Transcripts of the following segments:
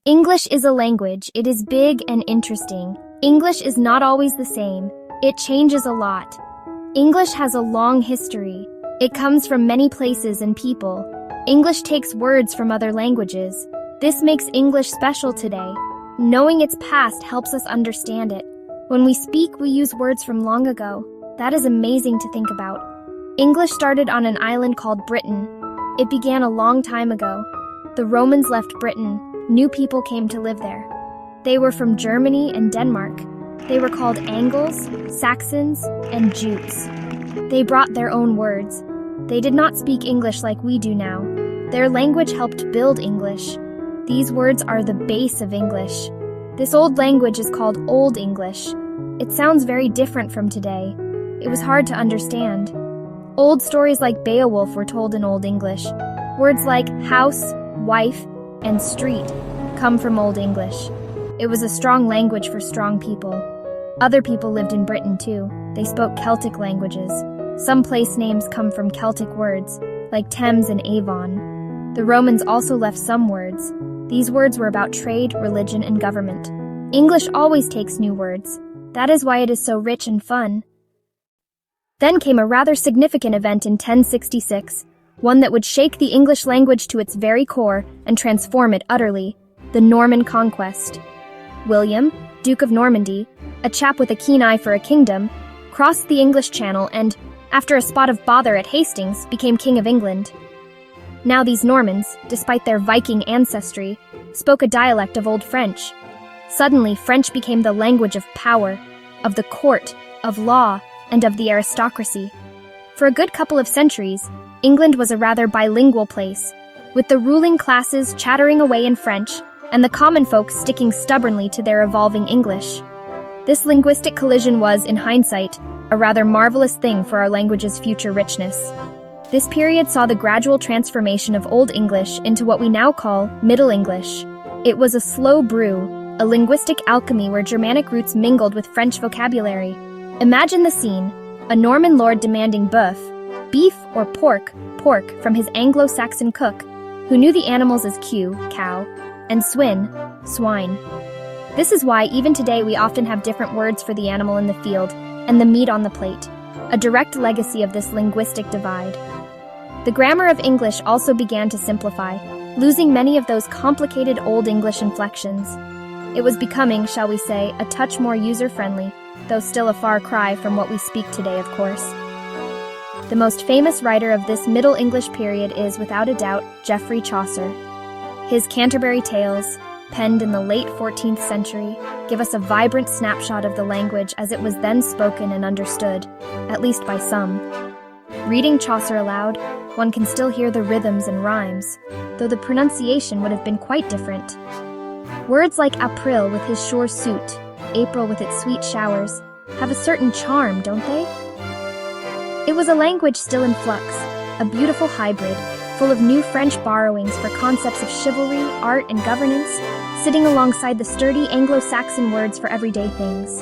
English is a language. It is big and interesting. English is not always the same. It changes a lot. English has a long history. It comes from many places and people. English takes words from other languages. This makes English special today. Knowing its past helps us understand it. When we speak, we use words from long ago. That is amazing to think about. English started on an island called Britain. It began a long time ago. The Romans left Britain. New people came to live there. They were from Germany and Denmark. They were called Angles, Saxons, and Jutes. They brought their own words. They did not speak English like we do now. Their language helped build English. These words are the base of English. This old language is called Old English. It sounds very different from today. It was hard to understand. Old stories like Beowulf were told in Old English. Words like house, wife, and street come from Old English. It was a strong language for strong people. Other people lived in Britain too. They spoke Celtic languages. Some place names come from Celtic words, like Thames and Avon. The Romans also left some words. These words were about trade, religion, and government. English always takes new words. That is why it is so rich and fun. Then came a rather significant event in 1066, one that would shake the English language to its very core and transform it utterly, the Norman Conquest. William, Duke of Normandy, a chap with a keen eye for a kingdom, crossed the English Channel and, after a spot of bother at Hastings, became King of England. Now these Normans, despite their Viking ancestry, spoke a dialect of Old French. Suddenly, French became the language of power, of the court, of law, and of the aristocracy. For a good couple of centuries, England was a rather bilingual place, with the ruling classes chattering away in French and the common folk sticking stubbornly to their evolving English. This linguistic collision was, in hindsight, a rather marvelous thing for our language's future richness. This period saw the gradual transformation of Old English into what we now call Middle English. It was a slow brew, a linguistic alchemy where Germanic roots mingled with French vocabulary. Imagine the scene: a Norman lord demanding bœuf, beef or pork from his Anglo-Saxon cook, who knew the animals as Q, cow, and swin, swine. This is why even today we often have different words for the animal in the field and the meat on the plate, a direct legacy of this linguistic divide. The grammar of English also began to simplify, losing many of those complicated Old English inflections. It was becoming, shall we say, a touch more user-friendly, though still a far cry from what we speak today, of course. The most famous writer of this Middle English period is, without a doubt, Geoffrey Chaucer. His Canterbury Tales, penned in the late 14th century, give us a vibrant snapshot of the language as it was then spoken and understood, at least by some. Reading Chaucer aloud, one can still hear the rhythms and rhymes, though the pronunciation would have been quite different. Words like April with his sure suit, April with its sweet showers, have a certain charm, don't they? It was a language still in flux, a beautiful hybrid, full of new French borrowings for concepts of chivalry, art, and governance, sitting alongside the sturdy Anglo-Saxon words for everyday things.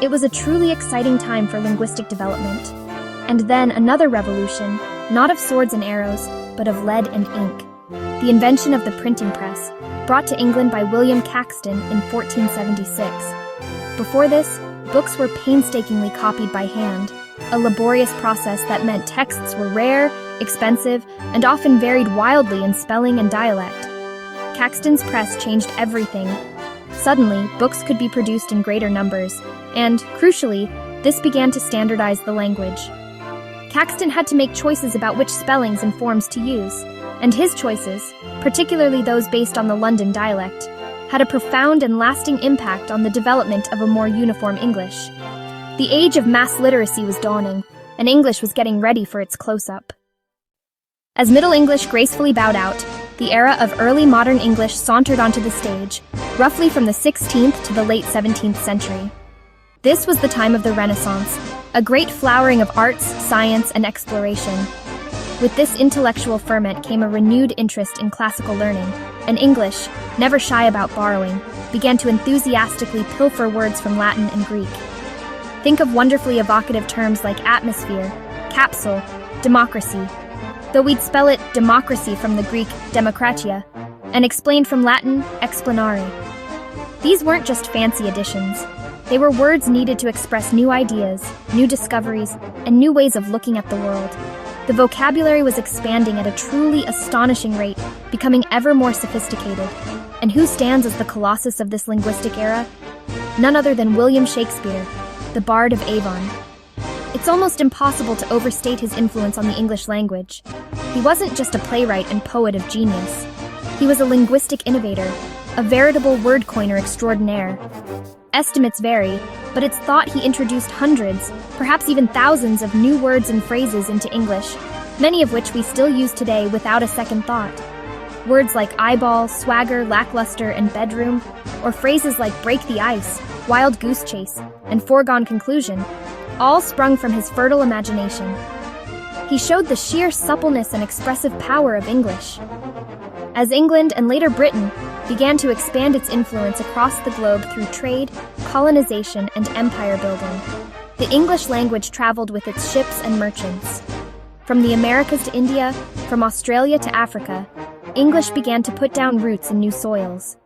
It was a truly exciting time for linguistic development. And then another revolution, not of swords and arrows, but of lead and ink. The invention of the printing press, brought to England by William Caxton in 1476. Before this, books were painstakingly copied by hand, a laborious process that meant texts were rare, expensive, and often varied wildly in spelling and dialect. Caxton's press changed everything. Suddenly, books could be produced in greater numbers, and, crucially, this began to standardize the language. Caxton had to make choices about which spellings and forms to use, and his choices, particularly those based on the London dialect, had a profound and lasting impact on the development of a more uniform English. The age of mass literacy was dawning, and English was getting ready for its close-up. As Middle English gracefully bowed out, the era of early modern English sauntered onto the stage, roughly from the 16th to the late 17th century. This was the time of the Renaissance, a great flowering of arts, science, and exploration. With this intellectual ferment came a renewed interest in classical learning, and English, never shy about borrowing, began to enthusiastically pilfer words from Latin and Greek. Think of wonderfully evocative terms like atmosphere, capsule, democracy. Though we'd spell it democracy from the Greek demokratia, and explained from Latin explanare. These weren't just fancy additions. They were words needed to express new ideas, new discoveries, and new ways of looking at the world. The vocabulary was expanding at a truly astonishing rate, becoming ever more sophisticated. And who stands as the colossus of this linguistic era? None other than William Shakespeare, the Bard of Avon. It's almost impossible to overstate his influence on the English language. He wasn't just a playwright and poet of genius. He was a linguistic innovator, a veritable word coiner extraordinaire. Estimates vary, but it's thought he introduced hundreds, perhaps even thousands of new words and phrases into English, many of which we still use today without a second thought. Words like eyeball, swagger, lackluster, and bedroom, or phrases like break the ice, wild goose chase, and foregone conclusion, all sprung from his fertile imagination. He showed the sheer suppleness and expressive power of English. As England and later Britain began to expand its influence across the globe through trade, colonization, and empire building, the English language traveled with its ships and merchants. From the Americas to India, from Australia to Africa, English began to put down roots in new soils.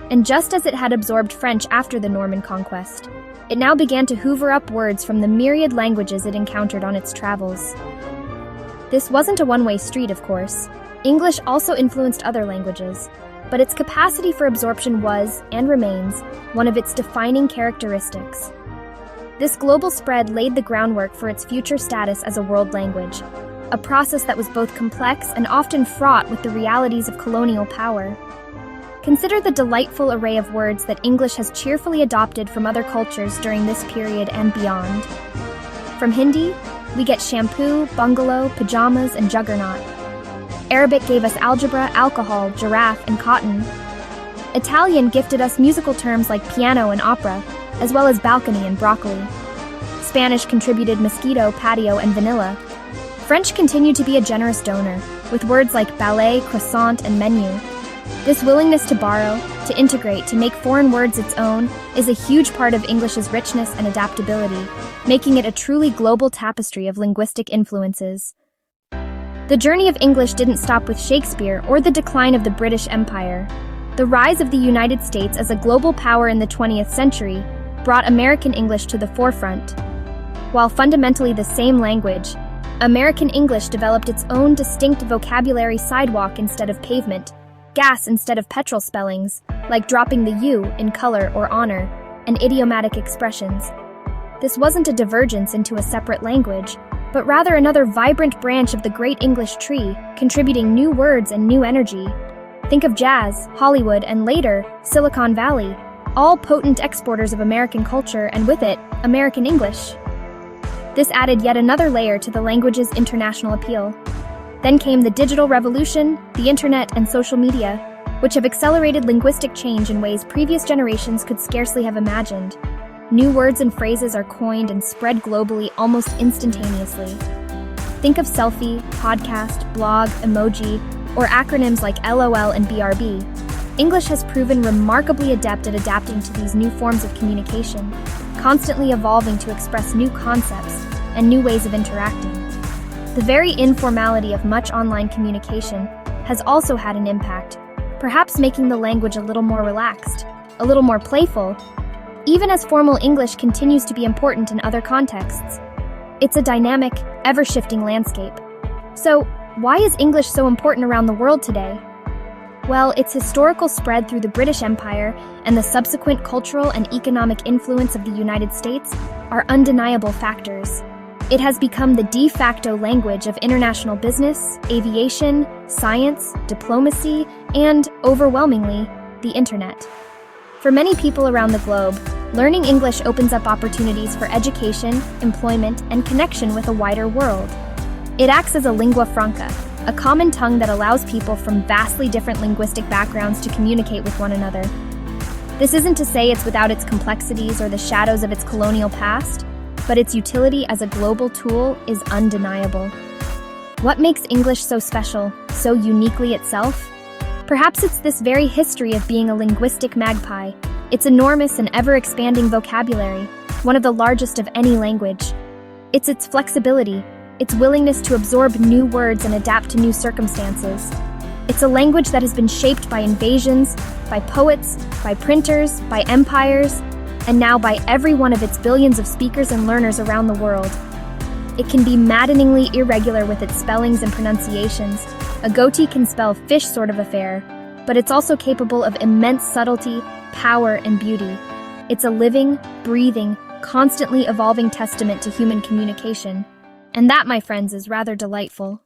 And just as it had absorbed French after the Norman conquest, it now began to hoover up words from the myriad languages it encountered on its travels. This wasn't a one-way street, of course. English also influenced other languages, but its capacity for absorption was, and remains, one of its defining characteristics. This global spread laid the groundwork for its future status as a world language, a process that was both complex and often fraught with the realities of colonial power. Consider the delightful array of words that English has cheerfully adopted from other cultures during this period and beyond. From Hindi, we get shampoo, bungalow, pajamas, and juggernaut. Arabic gave us algebra, alcohol, giraffe, and cotton. Italian gifted us musical terms like piano and opera, as well as balcony and broccoli. Spanish contributed mosquito, patio, and vanilla. French continued to be a generous donor, with words like ballet, croissant, and menu. This willingness to borrow, to integrate, to make foreign words its own, is a huge part of English's richness and adaptability, making it a truly global tapestry of linguistic influences. The journey of English didn't stop with Shakespeare or the decline of the British Empire. The rise of the United States as a global power in the 20th century brought American English to the forefront. While fundamentally the same language, American English developed its own distinct vocabulary: sidewalk instead of pavement, gas instead of petrol spellings, like dropping the U in color or honor, and idiomatic expressions. This wasn't a divergence into a separate language, but rather another vibrant branch of the great English tree, contributing new words and new energy. Think of jazz, Hollywood, and later, Silicon Valley, all potent exporters of American culture and with it, American English. This added yet another layer to the language's international appeal. Then came the digital revolution, the internet, and social media, which have accelerated linguistic change in ways previous generations could scarcely have imagined. New words and phrases are coined and spread globally almost instantaneously. Think of selfie, podcast, blog, emoji, or acronyms like LOL and BRB. English has proven remarkably adept at adapting to these new forms of communication, constantly evolving to express new concepts and new ways of interacting. The very informality of much online communication has also had an impact, perhaps making the language a little more relaxed, a little more playful, even as formal English continues to be important in other contexts. It's a dynamic, ever-shifting landscape. So, why is English so important around the world today? Well, its historical spread through the British Empire and the subsequent cultural and economic influence of the United States are undeniable factors. It has become the de facto language of international business, aviation, science, diplomacy, and, overwhelmingly, the internet. For many people around the globe, learning English opens up opportunities for education, employment, and connection with a wider world. It acts as a lingua franca, a common tongue that allows people from vastly different linguistic backgrounds to communicate with one another. This isn't to say it's without its complexities or the shadows of its colonial past, but its utility as a global tool is undeniable. What makes English so special, so uniquely itself? Perhaps it's this very history of being a linguistic magpie, its enormous and ever-expanding vocabulary, one of the largest of any language. It's its flexibility, its willingness to absorb new words and adapt to new circumstances. It's a language that has been shaped by invasions, by poets, by printers, by empires, and now by every one of its billions of speakers and learners around the world. It can be maddeningly irregular with its spellings and pronunciations. A goatee can spell fish sort of affair, but it's also capable of immense subtlety, power, and beauty. It's a living, breathing, constantly evolving testament to human communication. And that, my friends, is rather delightful.